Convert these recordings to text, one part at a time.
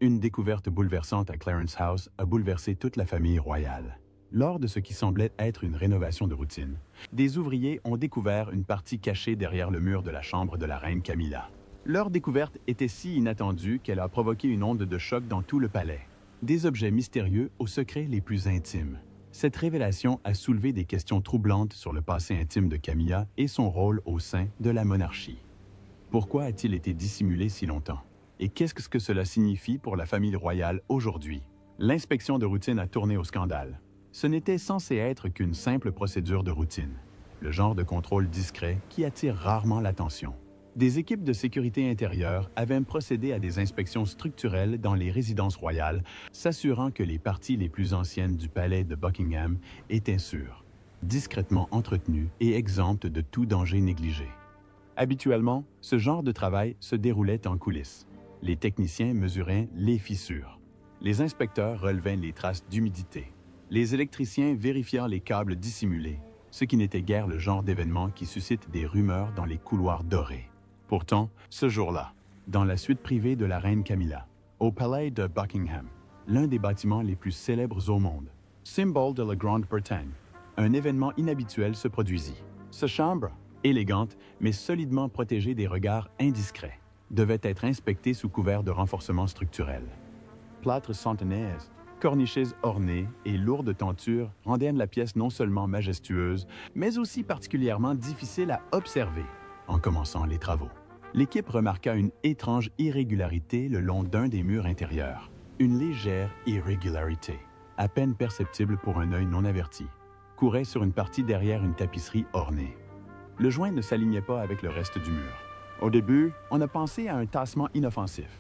Une découverte bouleversante à Clarence House a bouleversé toute la famille royale. Lors de ce qui semblait être une rénovation de routine, des ouvriers ont découvert une partie cachée derrière le mur de la chambre de la reine Camilla. Leur découverte était si inattendue qu'elle a provoqué une onde de choc dans tout le palais. Des objets mystérieux aux secrets les plus intimes. Cette révélation a soulevé des questions troublantes sur le passé intime de Camilla et son rôle au sein de la monarchie. Pourquoi a-t-il été dissimulé si longtemps? Et qu'est-ce que cela signifie pour la famille royale aujourd'hui? L'inspection de routine a tourné au scandale. Ce n'était censé être qu'une simple procédure de routine, le genre de contrôle discret qui attire rarement l'attention. Des équipes de sécurité intérieure avaient procédé à des inspections structurelles dans les résidences royales, s'assurant que les parties les plus anciennes du palais de Buckingham étaient sûres, discrètement entretenues et exemptes de tout danger négligé. Habituellement, ce genre de travail se déroulait en coulisses. Les techniciens mesuraient les fissures. Les inspecteurs relevaient les traces d'humidité. Les électriciens vérifiaient les câbles dissimulés, ce qui n'était guère le genre d'événement qui suscite des rumeurs dans les couloirs dorés. Pourtant, ce jour-là, dans la suite privée de la reine Camilla, au palais de Buckingham, l'un des bâtiments les plus célèbres au monde, symbole de la Grande-Bretagne, un événement inhabituel se produisit. Cette chambre, élégante mais solidement protégée des regards indiscrets, devait être inspectée sous couvert de renforcements structurels. Plâtres centenaires, corniches ornées et lourdes tentures rendaient la pièce non seulement majestueuse, mais aussi particulièrement difficile à observer. En commençant les travaux, l'équipe remarqua une étrange irrégularité le long d'un des murs intérieurs. Une légère irrégularité, à peine perceptible pour un œil non averti, courait sur une partie derrière une tapisserie ornée. Le joint ne s'alignait pas avec le reste du mur. Au début, on a pensé à un tassement inoffensif,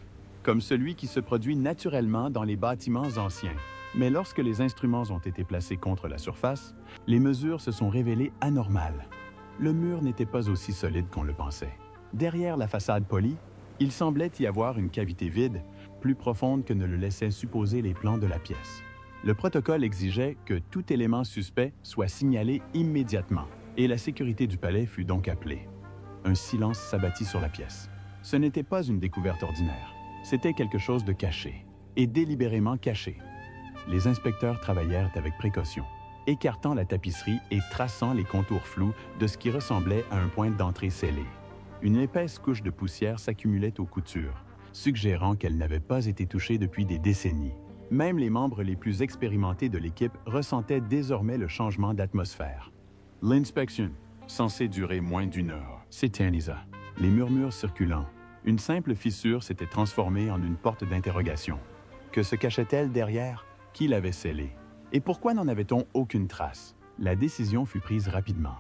comme celui qui se produit naturellement dans les bâtiments anciens. Mais lorsque les instruments ont été placés contre la surface, les mesures se sont révélées anormales. Le mur n'était pas aussi solide qu'on le pensait. Derrière la façade polie, il semblait y avoir une cavité vide, plus profonde que ne le laissaient supposer les plans de la pièce. Le protocole exigeait que tout élément suspect soit signalé immédiatement, et la sécurité du palais fut donc appelée. Un silence s'abattit sur la pièce. Ce n'était pas une découverte ordinaire, c'était quelque chose de caché, et délibérément caché. Les inspecteurs travaillèrent avec précaution, écartant la tapisserie et traçant les contours flous de ce qui ressemblait à un point d'entrée scellé. Une épaisse couche de poussière s'accumulait aux coutures, suggérant qu'elle n'avait pas été touchée depuis des décennies. Même les membres les plus expérimentés de l'équipe ressentaient désormais le changement d'atmosphère. L'inspection, censée durer moins d'une heure, s'éternisa. Les murmures circulant. Une simple fissure s'était transformée en une porte d'interrogation. Que se cachait-elle derrière? Qui l'avait scellée? Et pourquoi n'en avait-on aucune trace? La décision fut prise rapidement.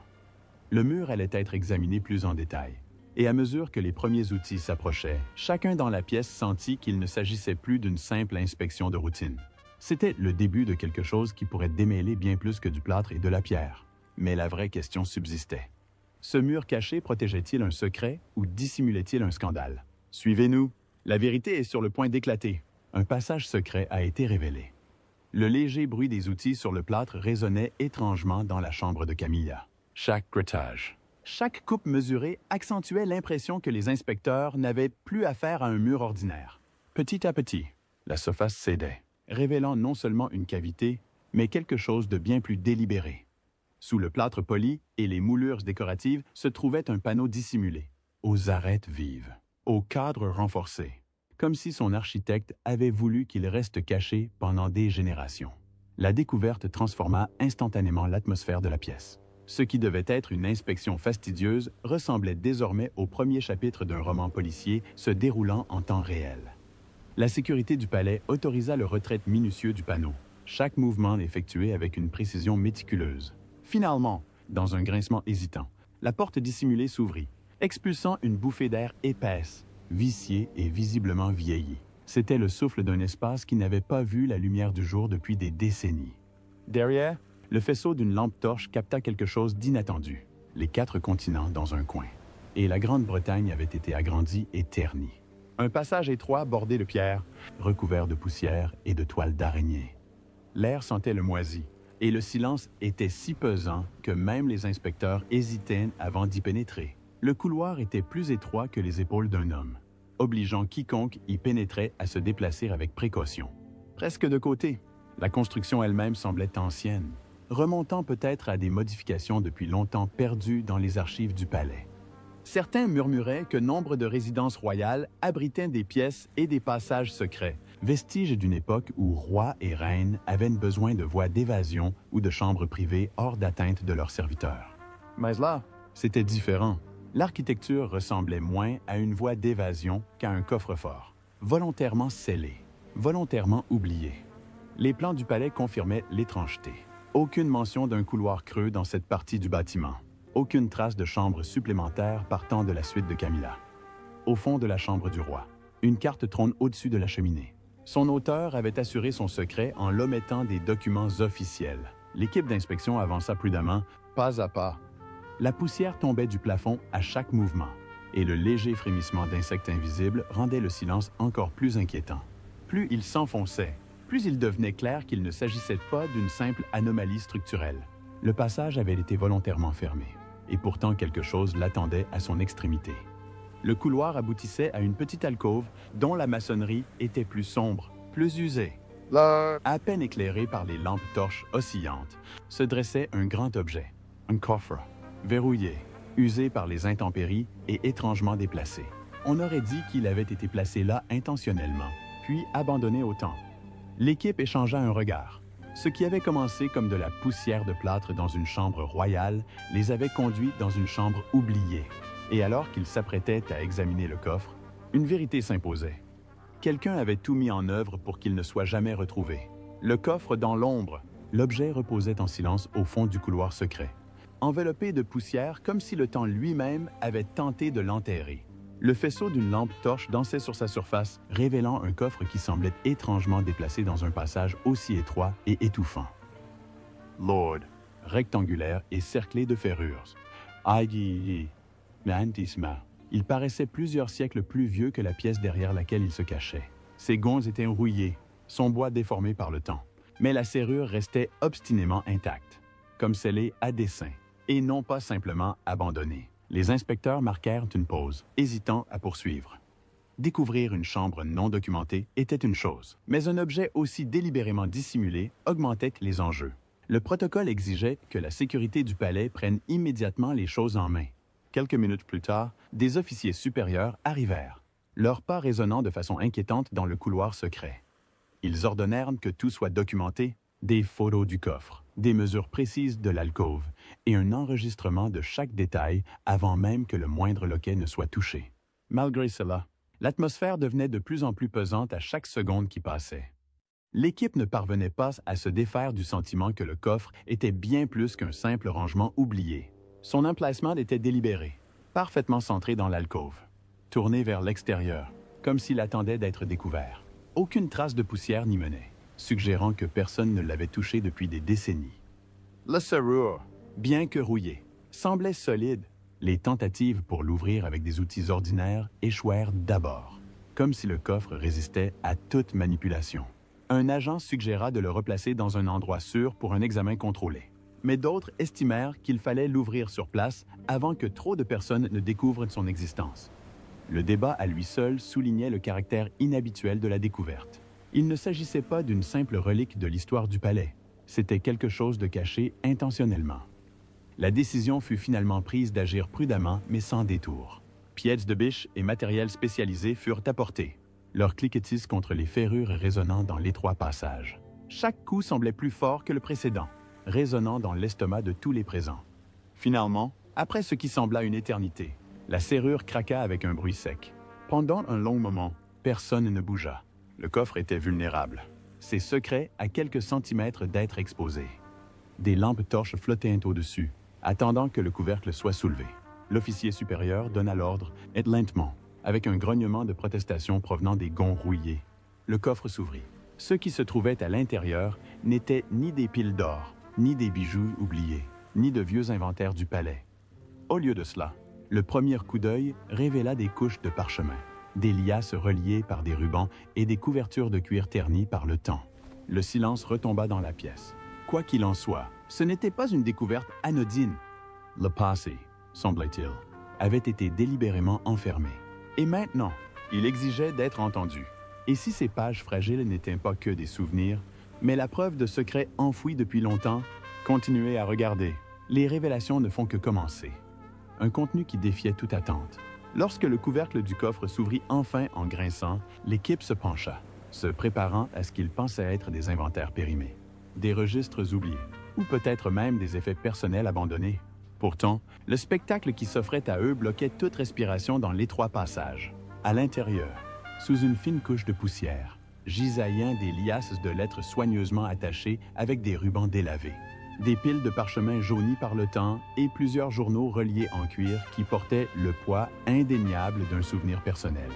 Le mur allait être examiné plus en détail. Et à mesure que les premiers outils s'approchaient, chacun dans la pièce sentit qu'il ne s'agissait plus d'une simple inspection de routine. C'était le début de quelque chose qui pourrait démêler bien plus que du plâtre et de la pierre. Mais la vraie question subsistait. Ce mur caché protégeait-il un secret ou dissimulait-il un scandale? Suivez-nous. La vérité est sur le point d'éclater. Un passage secret a été révélé. Le léger bruit des outils sur le plâtre résonnait étrangement dans la chambre de Camilla. Chaque grattage, chaque coupe mesurée accentuait l'impression que les inspecteurs n'avaient plus affaire à un mur ordinaire. Petit à petit, la surface cédait, révélant non seulement une cavité, mais quelque chose de bien plus délibéré. Sous le plâtre poli et les moulures décoratives se trouvait un panneau dissimulé, aux arêtes vives, au cadre renforcé, comme si son architecte avait voulu qu'il reste caché pendant des générations. La découverte transforma instantanément l'atmosphère de la pièce. Ce qui devait être une inspection fastidieuse ressemblait désormais au premier chapitre d'un roman policier se déroulant en temps réel. La sécurité du palais autorisa le retrait minutieux du panneau, chaque mouvement effectué avec une précision méticuleuse. Finalement, dans un grincement hésitant, la porte dissimulée s'ouvrit, expulsant une bouffée d'air épaisse, viciée et visiblement vieillie. C'était le souffle d'un espace qui n'avait pas vu la lumière du jour depuis des décennies. Derrière, le faisceau d'une lampe torche capta quelque chose d'inattendu. Les 4 continents dans un coin. Et la Grande-Bretagne avait été agrandie et ternie. Un passage étroit bordé de pierres, recouvert de poussière et de toiles d'araignée. L'air sentait le moisi, et le silence était si pesant que même les inspecteurs hésitaient avant d'y pénétrer. Le couloir était plus étroit que les épaules d'un homme. obligeant quiconque y pénétrait à se déplacer avec précaution. Presque de côté, la construction elle-même semblait ancienne, remontant peut-être à des modifications depuis longtemps perdues dans les archives du palais. Certains murmuraient que nombre de résidences royales abritaient des pièces et des passages secrets, vestiges d'une époque où rois et reines avaient besoin de voies d'évasion ou de chambres privées hors d'atteinte de leurs serviteurs. Mais là, c'était différent. L'architecture ressemblait moins à une voie d'évasion qu'à un coffre-fort, volontairement scellé, volontairement oublié. Les plans du palais confirmaient l'étrangeté. Aucune mention d'un couloir creux dans cette partie du bâtiment. Aucune trace de chambre supplémentaire partant de la suite de Camilla. Au fond de la chambre du roi, une carte trône au-dessus de la cheminée. Son auteur avait assuré son secret en l'omettant des documents officiels. L'équipe d'inspection avança prudemment, pas à pas. La poussière tombait du plafond à chaque mouvement, et le léger frémissement d'insectes invisibles rendait le silence encore plus inquiétant. Plus il s'enfonçait, plus il devenait clair qu'il ne s'agissait pas d'une simple anomalie structurelle. Le passage avait été volontairement fermé, et pourtant quelque chose l'attendait à son extrémité. Le couloir aboutissait à une petite alcôve dont la maçonnerie était plus sombre, plus usée. Là, à peine éclairée par les lampes torches oscillantes, se dressait un grand objet, un coffre, verrouillé, usé par les intempéries et étrangement déplacé. On aurait dit qu'il avait été placé là intentionnellement, puis abandonné au temps. L'équipe échangea un regard. Ce qui avait commencé comme de la poussière de plâtre dans une chambre royale les avait conduits dans une chambre oubliée. Et alors qu'ils s'apprêtaient à examiner le coffre, une vérité s'imposait. Quelqu'un avait tout mis en œuvre pour qu'il ne soit jamais retrouvé. Le coffre dans l'ombre, l'objet reposait en silence au fond du couloir secret, enveloppé de poussière comme si le temps lui-même avait tenté de l'enterrer. Le faisceau d'une lampe torche dansait sur sa surface, révélant un coffre qui semblait étrangement déplacé dans un passage aussi étroit et étouffant. Lord, rectangulaire et cerclé de ferrures. Il paraissait plusieurs siècles plus vieux que la pièce derrière laquelle il se cachait. Ses gonds étaient rouillés, son bois déformé par le temps. Mais la serrure restait obstinément intacte, comme scellée à dessein, et non pas simplement abandonnée. Les inspecteurs marquèrent une pause, hésitant à poursuivre. Découvrir une chambre non documentée était une chose, mais un objet aussi délibérément dissimulé augmentait les enjeux. Le protocole exigeait que la sécurité du palais prenne immédiatement les choses en main. Quelques minutes plus tard, des officiers supérieurs arrivèrent, leurs pas résonnant de façon inquiétante dans le couloir secret. Ils ordonnèrent que tout soit documenté, des photos du coffre, des mesures précises de l'alcôve et un enregistrement de chaque détail avant même que le moindre loquet ne soit touché. Malgré cela, l'atmosphère devenait de plus en plus pesante à chaque seconde qui passait. L'équipe ne parvenait pas à se défaire du sentiment que le coffre était bien plus qu'un simple rangement oublié. Son emplacement était délibéré, parfaitement centré dans l'alcôve, tourné vers l'extérieur, comme s'il attendait d'être découvert. Aucune trace de poussière n'y menait, suggérant que personne ne l'avait touché depuis des décennies. La serrure, bien que rouillée, semblait solide. Les tentatives pour l'ouvrir avec des outils ordinaires échouèrent d'abord, comme si le coffre résistait à toute manipulation. Un agent suggéra de le replacer dans un endroit sûr pour un examen contrôlé. Mais d'autres estimèrent qu'il fallait l'ouvrir sur place avant que trop de personnes ne découvrent son existence. Le débat à lui seul soulignait le caractère inhabituel de la découverte. Il ne s'agissait pas d'une simple relique de l'histoire du palais. C'était quelque chose de caché intentionnellement. La décision fut finalement prise d'agir prudemment, mais sans détour. Pièces de biche et matériel spécialisé furent apportés, leur cliquetis contre les ferrures résonnant dans l'étroit passage. Chaque coup semblait plus fort que le précédent, résonnant dans l'estomac de tous les présents. Finalement, après ce qui sembla une éternité, la serrure craqua avec un bruit sec. Pendant un long moment, personne ne bougea. Le coffre était vulnérable, ses secrets à quelques centimètres d'être exposés. Des lampes torches flottaient au-dessus, attendant que le couvercle soit soulevé. L'officier supérieur donna l'ordre, et lentement, avec un grognement de protestation provenant des gonds rouillés. Le coffre s'ouvrit. Ce qui se trouvait à l'intérieur n'était ni des piles d'or, ni des bijoux oubliés, ni de vieux inventaires du palais. Au lieu de cela, le premier coup d'œil révéla des couches de parchemin, des liasses reliées par des rubans et des couvertures de cuir ternies par le temps. Le silence retomba dans la pièce. Quoi qu'il en soit, ce n'était pas une découverte anodine. Le passé, semblait-il, avait été délibérément enfermé. Et maintenant, Il exigeait d'être entendu. Et si ces pages fragiles n'étaient pas que des souvenirs, mais la preuve de secrets enfouis depuis longtemps, continuez à regarder. Les révélations ne font que commencer. Un contenu qui défiait toute attente. Lorsque le couvercle du coffre s'ouvrit enfin en grinçant, l'équipe se pencha, se préparant à ce qu'ils pensaient être des inventaires périmés, des registres oubliés, ou peut-être même des effets personnels abandonnés. Pourtant, le spectacle qui s'offrait à eux bloquait toute respiration dans l'étroit passage. À l'intérieur, sous une fine couche de poussière, gisaillant des liasses de lettres soigneusement attachées avec des rubans délavés, des piles de parchemins jaunis par le temps et plusieurs journaux reliés en cuir qui portaient le poids indéniable d'un souvenir personnel.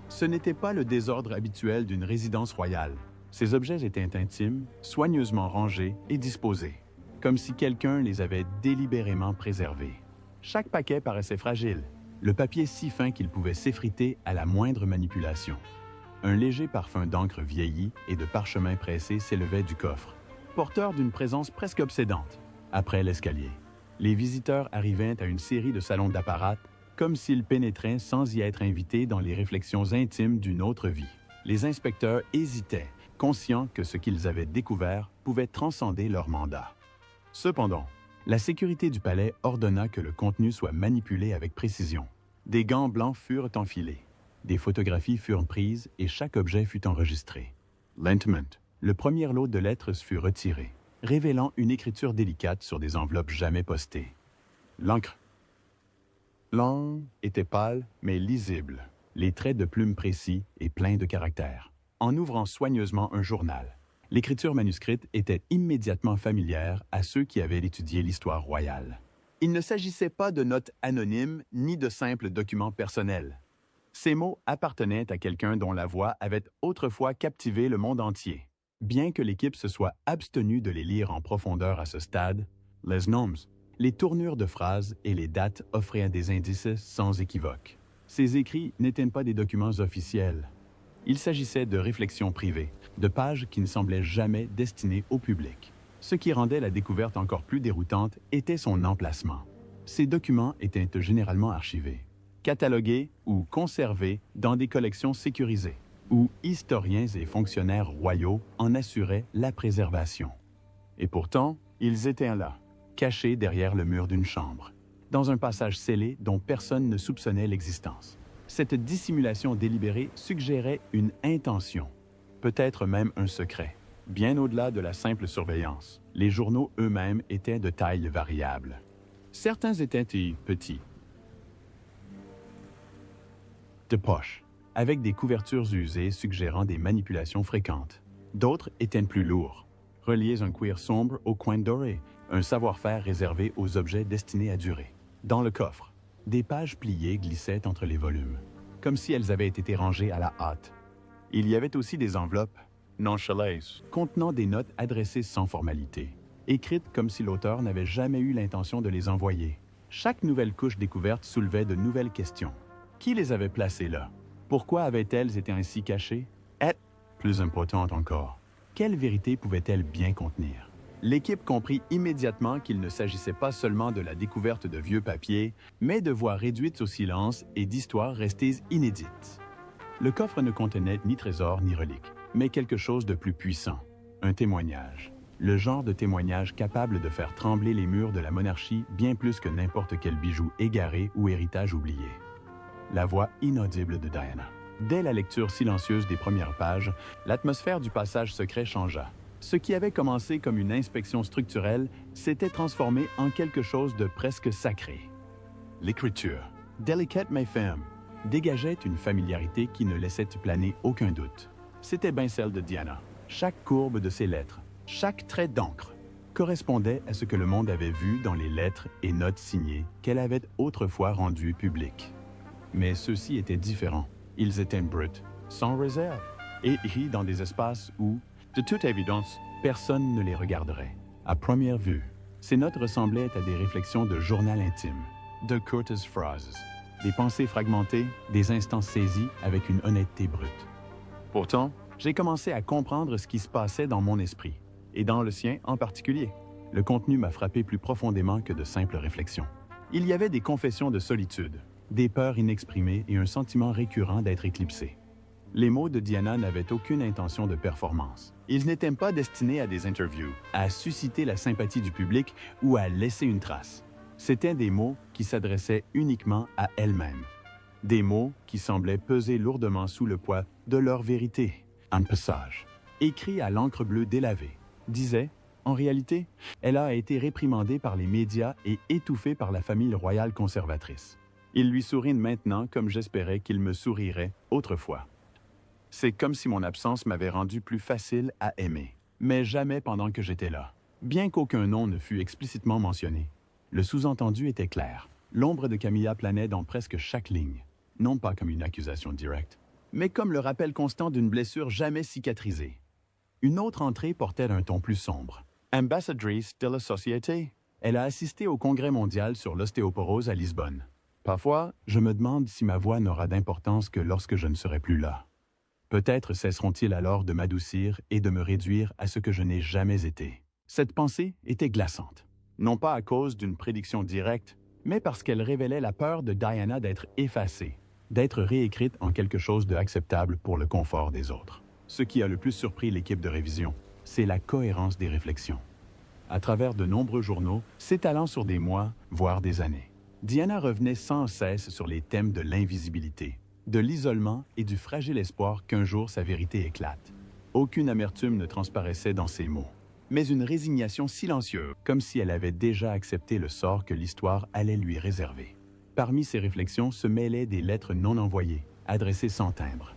Ce n'était pas le désordre habituel d'une résidence royale. Ces objets étaient intimes, soigneusement rangés et disposés, comme si quelqu'un les avait délibérément préservés. Chaque paquet paraissait fragile, le papier si fin qu'il pouvait s'effriter à la moindre manipulation. Un léger parfum d'encre vieillie et de parchemin pressé s'élevait du coffre, porteur d'une présence presque obsédante. Après l'escalier, les visiteurs arrivaient à une série de salons d'apparat, comme s'ils pénétraient sans y être invités dans les réflexions intimes d'une autre vie. Les inspecteurs hésitaient, conscients que ce qu'ils avaient découvert pouvait transcender leur mandat. Cependant, la sécurité du palais ordonna que le contenu soit manipulé avec précision. Des gants blancs furent enfilés, des photographies furent prises et chaque objet fut enregistré. Lentement, le premier lot de lettres fut retiré, révélant une écriture délicate sur des enveloppes jamais postées. L'encre était pâle, mais lisible, les traits de plume précis et pleins de caractères. En ouvrant soigneusement un journal, l'écriture manuscrite était immédiatement familière à ceux qui avaient étudié l'histoire royale. Il ne s'agissait pas de notes anonymes ni de simples documents personnels. Ces mots appartenaient à quelqu'un dont la voix avait autrefois captivé le monde entier. Bien que l'équipe se soit abstenue de les lire en profondeur à ce stade, les noms, les tournures de phrases et les dates offraient des indices sans équivoque. Ces écrits n'étaient pas des documents officiels. Il s'agissait de réflexions privées, de pages qui ne semblaient jamais destinées au public. Ce qui rendait la découverte encore plus déroutante était son emplacement. Ces documents étaient généralement archivés, catalogués ou conservés dans des collections sécurisées, où historiens et fonctionnaires royaux en assuraient la préservation. Et pourtant, ils étaient là, cachés derrière le mur d'une chambre, dans un passage scellé dont personne ne soupçonnait l'existence. Cette dissimulation délibérée suggérait une intention, peut-être même un secret. Bien au-delà de la simple surveillance, les journaux eux-mêmes étaient de taille variable. Certains étaient petits, de poche, avec des couvertures usées suggérant des manipulations fréquentes. D'autres étaient plus lourds, reliés un cuir sombre au coin doré, un savoir-faire réservé aux objets destinés à durer. Dans le coffre, des pages pliées glissaient entre les volumes, comme si elles avaient été rangées à la hâte. Il y avait aussi des enveloppes nonchalées, contenant des notes adressées sans formalité, écrites comme si l'auteur n'avait jamais eu l'intention de les envoyer. Chaque nouvelle couche découverte soulevait de nouvelles questions. Qui les avait placées là? Pourquoi avaient-elles été ainsi cachées? Et, plus importante encore, quelle vérité pouvait-elle bien contenir? L'équipe comprit immédiatement qu'il ne s'agissait pas seulement de la découverte de vieux papiers, mais de voix réduites au silence et d'histoires restées inédites. Le coffre ne contenait ni trésor ni relique, mais quelque chose de plus puissant, un témoignage. Le genre de témoignage capable de faire trembler les murs de la monarchie bien plus que n'importe quel bijou égaré ou héritage oublié. La voix inaudible de Diana. Dès la lecture silencieuse des premières pages, l'atmosphère du passage secret changea. Ce qui avait commencé comme une inspection structurelle s'était transformé en quelque chose de presque sacré. L'écriture, délicate mais ferme, dégageait une familiarité qui ne laissait planer aucun doute. C'était bien celle de Diana. Chaque courbe de ses lettres, chaque trait d'encre, correspondait à ce que le monde avait vu dans les lettres et notes signées qu'elle avait autrefois rendues publiques. Mais ceux-ci étaient différents. Ils étaient bruts, sans réserve, et écrits dans des espaces où, de toute évidence, personne ne les regarderait. À première vue, ces notes ressemblaient à des réflexions de journal intime, de courtes phrases, des pensées fragmentées, des instants saisis avec une honnêteté brute. Pourtant, j'ai commencé à comprendre ce qui se passait dans mon esprit, et dans le sien en particulier. Le contenu m'a frappé plus profondément que de simples réflexions. Il y avait des confessions de solitude, des peurs inexprimées et un sentiment récurrent d'être éclipsé. Les mots de Diana n'avaient aucune intention de performance. Ils n'étaient pas destinés à des interviews, à susciter la sympathie du public ou à laisser une trace. C'étaient des mots qui s'adressaient uniquement à elle-même. Des mots qui semblaient peser lourdement sous le poids de leur vérité. Un passage, écrit à l'encre bleue délavée, disait « En réalité, elle a été réprimandée par les médias et étouffée par la famille royale conservatrice. Il lui sourit maintenant comme j'espérais qu'il me sourirait autrefois. C'est comme si mon absence m'avait rendu plus facile à aimer, mais jamais pendant que j'étais là. Bien qu'aucun nom ne fût explicitement mentionné, le sous-entendu était clair. L'ombre de Camilla planait dans presque chaque ligne, non pas comme une accusation directe, mais comme le rappel constant d'une blessure jamais cicatrisée. Une autre entrée portait un ton plus sombre. Ambassadrice de la Société. Elle a assisté au Congrès mondial sur l'ostéoporose à Lisbonne. Parfois, je me demande si ma voix n'aura d'importance que lorsque je ne serai plus là. Peut-être cesseront-ils alors de m'adoucir et de me réduire à ce que je n'ai jamais été. Cette pensée était glaçante, non pas à cause d'une prédiction directe, mais parce qu'elle révélait la peur de Diana d'être effacée, d'être réécrite en quelque chose d'acceptable pour le confort des autres. Ce qui a le plus surpris l'équipe de révision, c'est la cohérence des réflexions. À travers de nombreux journaux, s'étalant sur des mois, voire des années, Diana revenait sans cesse sur les thèmes de l'invisibilité, de l'isolement et du fragile espoir qu'un jour sa vérité éclate. Aucune amertume ne transparaissait dans ses mots, mais une résignation silencieuse, comme si elle avait déjà accepté le sort que l'histoire allait lui réserver. Parmi ces réflexions se mêlaient des lettres non envoyées, adressées sans timbre.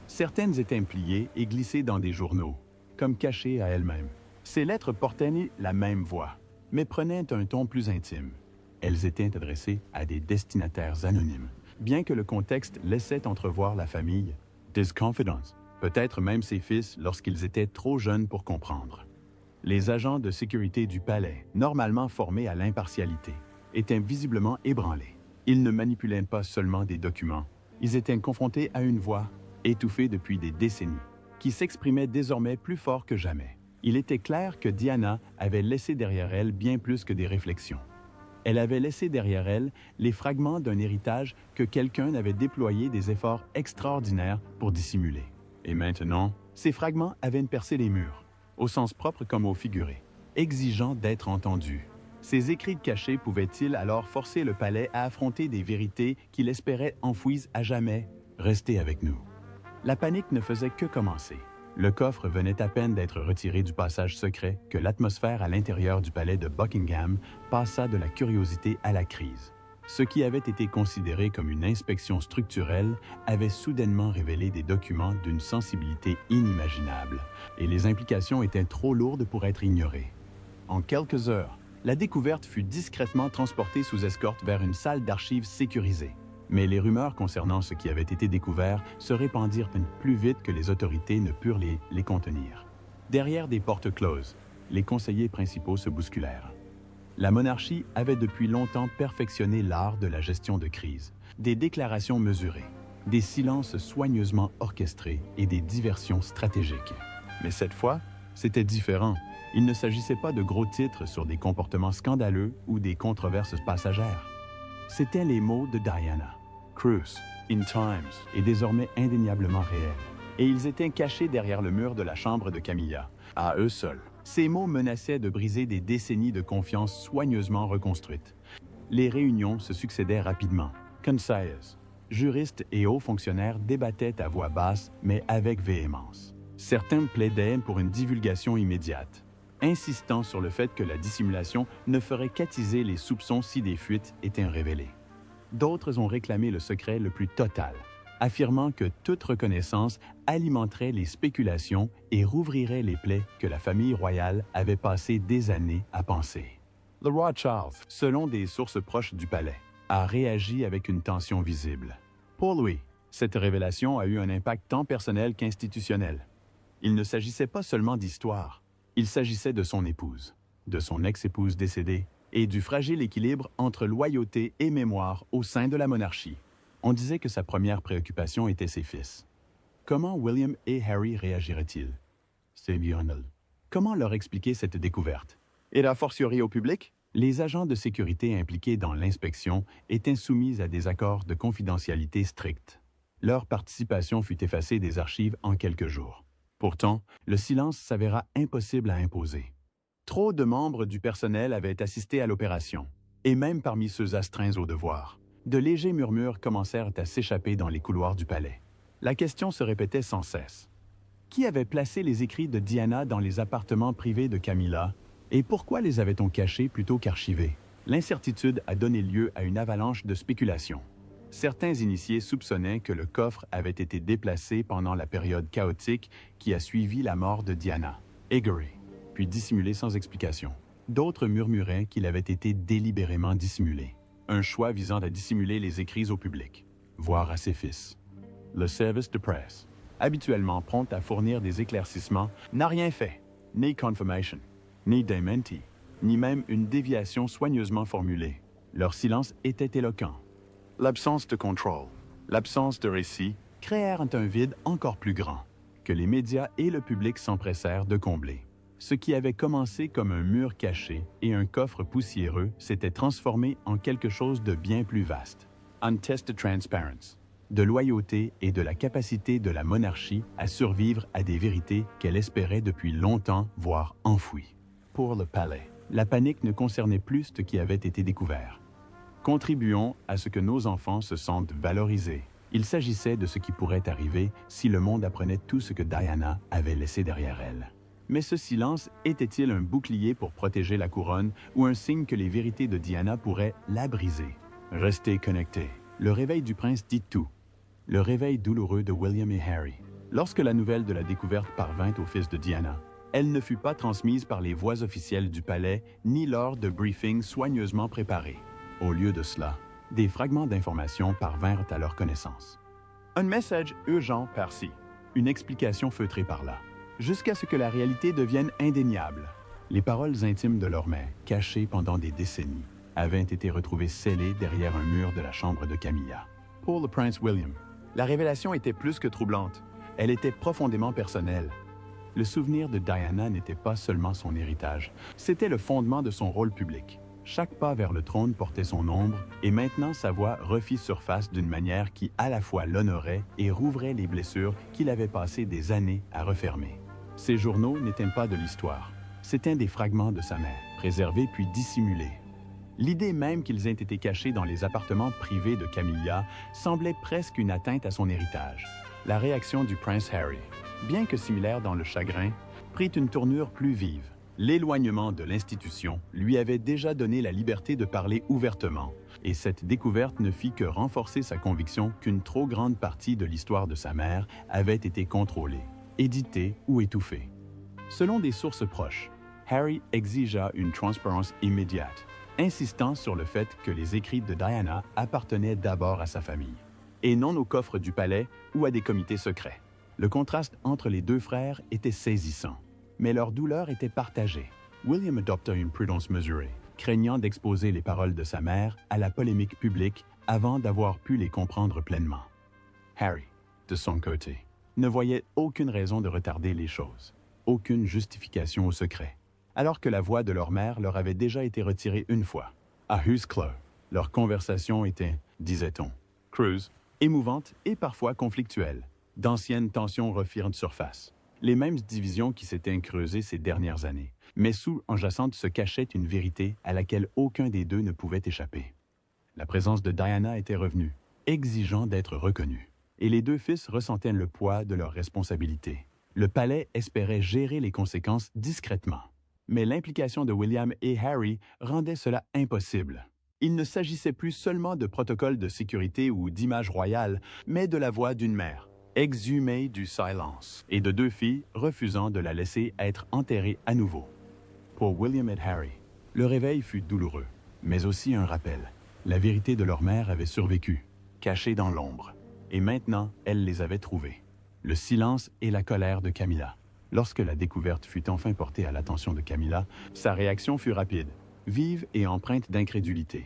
Certaines étaient pliées et glissées dans des journaux, comme cachées à elle-même. Ces lettres portaient la même voix, mais prenaient un ton plus intime. Elles étaient adressées à des destinataires anonymes, bien que le contexte laissait entrevoir la famille, des confidences, peut-être même ses fils lorsqu'ils étaient trop jeunes pour comprendre. Les agents de sécurité du palais, normalement formés à l'impartialité, étaient visiblement ébranlés. Ils ne manipulaient pas seulement des documents, ils étaient confrontés à une voix, étouffée depuis des décennies, qui s'exprimait désormais plus fort que jamais. Il était clair que Diana avait laissé derrière elle bien plus que des réflexions. Elle avait laissé derrière elle les fragments d'un héritage que quelqu'un avait déployé des efforts extraordinaires pour dissimuler. Et maintenant, ces fragments avaient percé les murs, au sens propre comme au figuré, exigeant d'être entendus. Ces écrits cachés pouvaient-ils alors forcer le palais à affronter des vérités qu'il espérait enfouies à jamais? Restez avec nous. La panique ne faisait que commencer. Le coffre venait à peine d'être retiré du passage secret que l'atmosphère à l'intérieur du palais de Buckingham passa de la curiosité à la crise. Ce qui avait été considéré comme une inspection structurelle avait soudainement révélé des documents d'une sensibilité inimaginable, et les implications étaient trop lourdes pour être ignorées. En quelques heures, la découverte fut discrètement transportée sous escorte vers une salle d'archives sécurisée. Mais les rumeurs concernant ce qui avait été découvert se répandirent plus vite que les autorités ne purent les contenir. Derrière des portes closes, les conseillers principaux se bousculèrent. La monarchie avait depuis longtemps perfectionné l'art de la gestion de crise, des déclarations mesurées, des silences soigneusement orchestrés et des diversions stratégiques. Mais cette fois, c'était différent. Il ne s'agissait pas de gros titres sur des comportements scandaleux ou des controverses passagères. C'étaient les mots de Diana. Cruce, in times, est désormais indéniablement réel. Et ils étaient cachés derrière le mur de la chambre de Camilla, à eux seuls. Ces mots menaçaient de briser des décennies de confiance soigneusement reconstruites. Les réunions se succédaient rapidement. Conseillers, juristes et hauts fonctionnaires débattaient à voix basse, mais avec véhémence. Certains plaidaient pour une divulgation immédiate, insistant sur le fait que la dissimulation ne ferait qu'attiser les soupçons si des fuites étaient révélées. D'autres ont réclamé le secret le plus total, affirmant que toute reconnaissance alimenterait les spéculations et rouvrirait les plaies que la famille royale avait passé des années à penser. Le roi Charles, selon des sources proches du palais, a réagi avec une tension visible. Pour lui, cette révélation a eu un impact tant personnel qu'institutionnel. Il ne s'agissait pas seulement d'histoire, il s'agissait de son épouse, de son ex-épouse décédée, et du fragile équilibre entre loyauté et mémoire au sein de la monarchie. On disait que sa première préoccupation était ses fils. Comment William et Harry réagiraient-ils? C'est Lionel. Comment leur expliquer cette découverte? Et a fortiori au public? Les agents de sécurité impliqués dans l'inspection étaient soumis à des accords de confidentialité stricts. Leur participation fut effacée des archives en quelques jours. Pourtant, le silence s'avéra impossible à imposer. Trop de membres du personnel avaient assisté à l'opération, et même parmi ceux astreints au devoir, de légers murmures commencèrent à s'échapper dans les couloirs du palais. La question se répétait sans cesse. Qui avait placé les écrits de Diana dans les appartements privés de Camilla, et pourquoi les avait-on cachés plutôt qu'archivés? L'incertitude a donné lieu à une avalanche de spéculations. Certains initiés soupçonnaient que le coffre avait été déplacé pendant la période chaotique qui a suivi la mort de Diana, égaré, puis dissimulé sans explication. D'autres murmuraient qu'il avait été délibérément dissimulé, un choix visant à dissimuler les écrits au public, voire à ses fils. Le service de presse, habituellement prompt à fournir des éclaircissements, n'a rien fait, ni confirmation, ni démenti, ni même une déviation soigneusement formulée. Leur silence était éloquent. L'absence de contrôle, l'absence de récit créèrent un vide encore plus grand, que les médias et le public s'empressèrent de combler. Ce qui avait commencé comme un mur caché et un coffre poussiéreux s'était transformé en quelque chose de bien plus vaste. Un test de transparence, de loyauté et de la capacité de la monarchie à survivre à des vérités qu'elle espérait depuis longtemps voir enfouies. Pour le palais, la panique ne concernait plus ce qui avait été découvert. Contribuons à ce que nos enfants se sentent valorisés. Il s'agissait de ce qui pourrait arriver si le monde apprenait tout ce que Diana avait laissé derrière elle. Mais ce silence était-il un bouclier pour protéger la couronne ou un signe que les vérités de Diana pourraient la briser? Restez connectés. Le réveil du prince dit tout. Le réveil douloureux de William et Harry. Lorsque la nouvelle de la découverte parvint au fils de Diana, elle ne fut pas transmise par les voies officielles du palais ni lors de briefings soigneusement préparés. Au lieu de cela, des fragments d'informations parvinrent à leur connaissance. Un message urgent par-ci, une explication feutrée par-là, jusqu'à ce que la réalité devienne indéniable. Les paroles intimes de leur mère, cachées pendant des décennies, avaient été retrouvées scellées derrière un mur de la chambre de Camilla. Pour le prince William, la révélation était plus que troublante. Elle était profondément personnelle. Le souvenir de Diana n'était pas seulement son héritage, c'était le fondement de son rôle public. Chaque pas vers le trône portait son ombre, et maintenant sa voix refit surface d'une manière qui à la fois l'honorait et rouvrait les blessures qu'il avait passé des années à refermer. Ces journaux n'étaient pas de l'histoire, c'étaient des fragments de sa mère, préservés puis dissimulés. L'idée même qu'ils aient été cachés dans les appartements privés de Camilla semblait presque une atteinte à son héritage. La réaction du prince Harry, bien que similaire dans le chagrin, prit une tournure plus vive. L'éloignement de l'institution lui avait déjà donné la liberté de parler ouvertement, et cette découverte ne fit que renforcer sa conviction qu'une trop grande partie de l'histoire de sa mère avait été contrôlée, éditée ou étouffée. Selon des sources proches, Harry exigea une transparence immédiate, insistant sur le fait que les écrits de Diana appartenaient d'abord à sa famille, et non au coffre du palais ou à des comités secrets. Le contraste entre les deux frères était saisissant. Mais leur douleur était partagée. William adopta une prudence mesurée, craignant d'exposer les paroles de sa mère à la polémique publique avant d'avoir pu les comprendre pleinement. Harry, de son côté, ne voyait aucune raison de retarder les choses, aucune justification au secret, alors que la voix de leur mère leur avait déjà été retirée une fois. À Hughesclere, leur conversation était, disait-on, creuse, émouvante et parfois conflictuelle. D'anciennes tensions refirent surface. Les mêmes divisions qui s'étaient creusées ces dernières années, mais sous-jacente se cachait une vérité à laquelle aucun des deux ne pouvait échapper. La présence de Diana était revenue, exigeant d'être reconnue, et les deux fils ressentaient le poids de leurs responsabilités. Le palais espérait gérer les conséquences discrètement, mais l'implication de William et Harry rendait cela impossible. Il ne s'agissait plus seulement de protocoles de sécurité ou d'images royales, mais de la voix d'une mère, exhumée du silence, et de deux filles refusant de la laisser être enterrée à nouveau. Pour William et Harry, le réveil fut douloureux, mais aussi un rappel. La vérité de leur mère avait survécu, cachée dans l'ombre, et maintenant elle les avait trouvés. Le silence et la colère de Camilla. Lorsque la découverte fut enfin portée à l'attention de Camilla, sa réaction fut rapide, vive et empreinte d'incrédulité.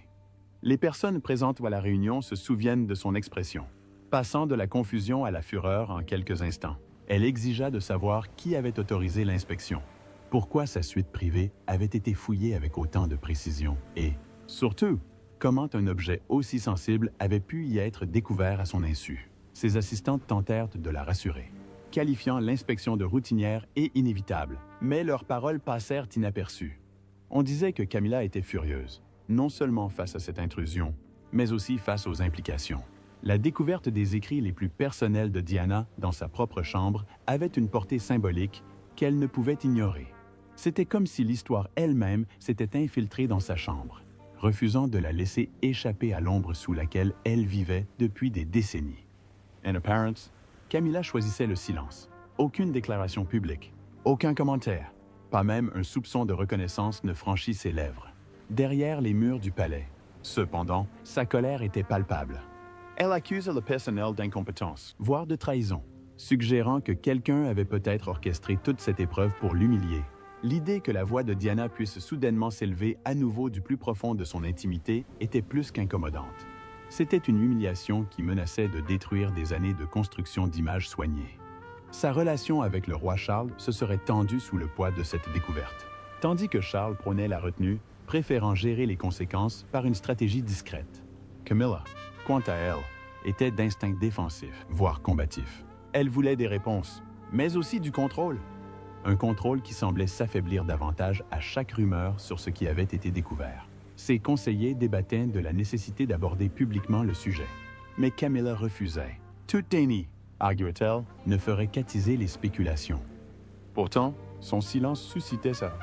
Les personnes présentes à la réunion se souviennent de son expression. Passant de la confusion à la fureur en quelques instants, elle exigea de savoir qui avait autorisé l'inspection. Pourquoi sa suite privée avait été fouillée avec autant de précision et, surtout, comment un objet aussi sensible avait pu y être découvert à son insu. Ses assistantes tentèrent de la rassurer, qualifiant l'inspection de routinière et inévitable, mais leurs paroles passèrent inaperçues. On disait que Camilla était furieuse, non seulement face à cette intrusion, mais aussi face aux implications. La découverte des écrits les plus personnels de Diana dans sa propre chambre avait une portée symbolique qu'elle ne pouvait ignorer. C'était comme si l'histoire elle-même s'était infiltrée dans sa chambre, refusant de la laisser échapper à l'ombre sous laquelle elle vivait depuis des décennies. In apparence, Camilla choisissait le silence. Aucune déclaration publique, aucun commentaire, pas même un soupçon de reconnaissance ne franchit ses lèvres. Derrière les murs du palais, cependant, sa colère était palpable. Elle accuse le personnel d'incompétence, voire de trahison, suggérant que quelqu'un avait peut-être orchestré toute cette épreuve pour l'humilier. L'idée que la voix de Diana puisse soudainement s'élever à nouveau du plus profond de son intimité était plus qu'incommodante. C'était une humiliation qui menaçait de détruire des années de construction d'images soignées. Sa relation avec le roi Charles se serait tendue sous le poids de cette découverte, tandis que Charles prônait la retenue, préférant gérer les conséquences par une stratégie discrète. Camilla, quant à elle, était d'instinct défensif, voire combatif. Elle voulait des réponses, mais aussi du contrôle. Un contrôle qui semblait s'affaiblir davantage à chaque rumeur sur ce qui avait été découvert. Ses conseillers débattaient de la nécessité d'aborder publiquement le sujet. Mais Camilla refusait. Toute déni, arguait-elle, ne ferait qu'attiser les spéculations. Pourtant, son silence suscitait sa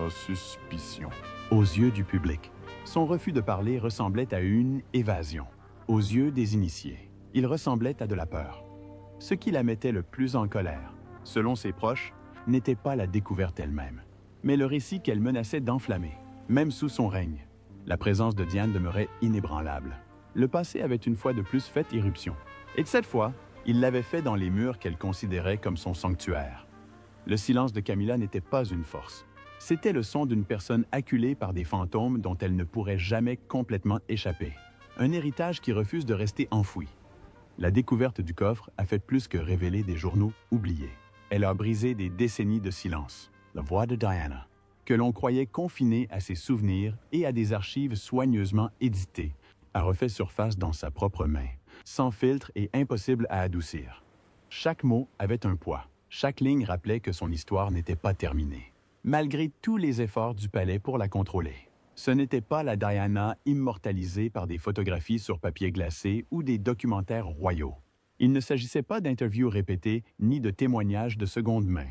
suspicion. Aux yeux du public, son refus de parler ressemblait à une évasion. Aux yeux des initiés, il ressemblait à de la peur. Ce qui la mettait le plus en colère, selon ses proches, n'était pas la découverte elle-même, mais le récit qu'elle menaçait d'enflammer, même sous son règne. La présence de Diane demeurait inébranlable. Le passé avait une fois de plus fait irruption. Et cette fois, il l'avait fait dans les murs qu'elle considérait comme son sanctuaire. Le silence de Camilla n'était pas une force. C'était le son d'une personne acculée par des fantômes dont elle ne pourrait jamais complètement échapper. Un héritage qui refuse de rester enfoui. La découverte du coffre a fait plus que révéler des journaux oubliés. Elle a brisé des décennies de silence. La voix de Diana, que l'on croyait confinée à ses souvenirs et à des archives soigneusement éditées, a refait surface dans sa propre main, sans filtre et impossible à adoucir. Chaque mot avait un poids. Chaque ligne rappelait que son histoire n'était pas terminée. Malgré tous les efforts du palais pour la contrôler. Ce n'était pas la Diana immortalisée par des photographies sur papier glacé ou des documentaires royaux. Il ne s'agissait pas d'interviews répétées ni de témoignages de seconde main.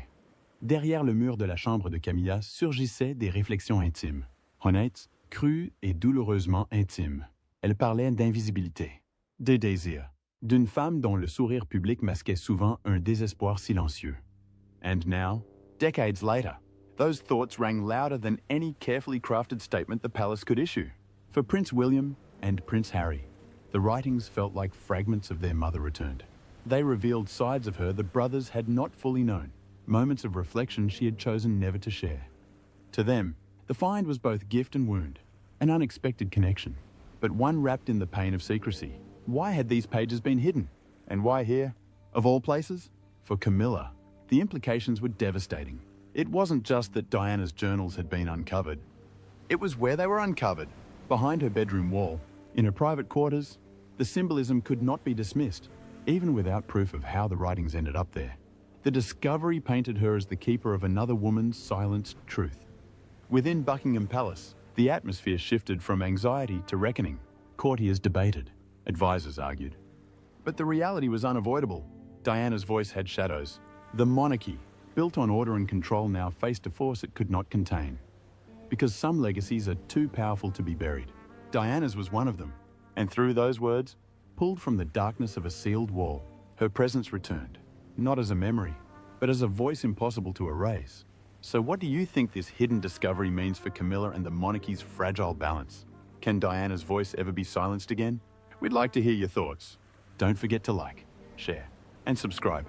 Derrière le mur de la chambre de Camilla surgissaient des réflexions intimes, honnêtes, crues et douloureusement intimes. Elle parlait d'invisibilité, de désir, d'une femme dont le sourire public masquait souvent un désespoir silencieux. And now, decades later, those thoughts rang louder than any carefully crafted statement the palace could issue. For Prince William and Prince Harry, the writings felt like fragments of their mother returned. They revealed sides of her the brothers had not fully known, moments of reflection she had chosen never to share. To them, the find was both gift and wound, an unexpected connection, but one wrapped in the pain of secrecy. Why had these pages been hidden? And why here? Of all places? For Camilla, the implications were devastating. It wasn't just that Diana's journals had been uncovered. It was where they were uncovered, behind her bedroom wall. In her private quarters, the symbolism could not be dismissed, even without proof of how the writings ended up there. The discovery painted her as the keeper of another woman's silenced truth. Within Buckingham Palace, the atmosphere shifted from anxiety to reckoning. Courtiers debated, advisors argued. But the reality was unavoidable. Diana's voice had shadows. The monarchy, built on order and control, now faced a force it could not contain. Because some legacies are too powerful to be buried. Diana's was one of them. And through those words, pulled from the darkness of a sealed wall, her presence returned. Not as a memory, but as a voice impossible to erase. So what do you think this hidden discovery means for Camilla and the monarchy's fragile balance? Can Diana's voice ever be silenced again? We'd like to hear your thoughts. Don't forget to like, share, and subscribe.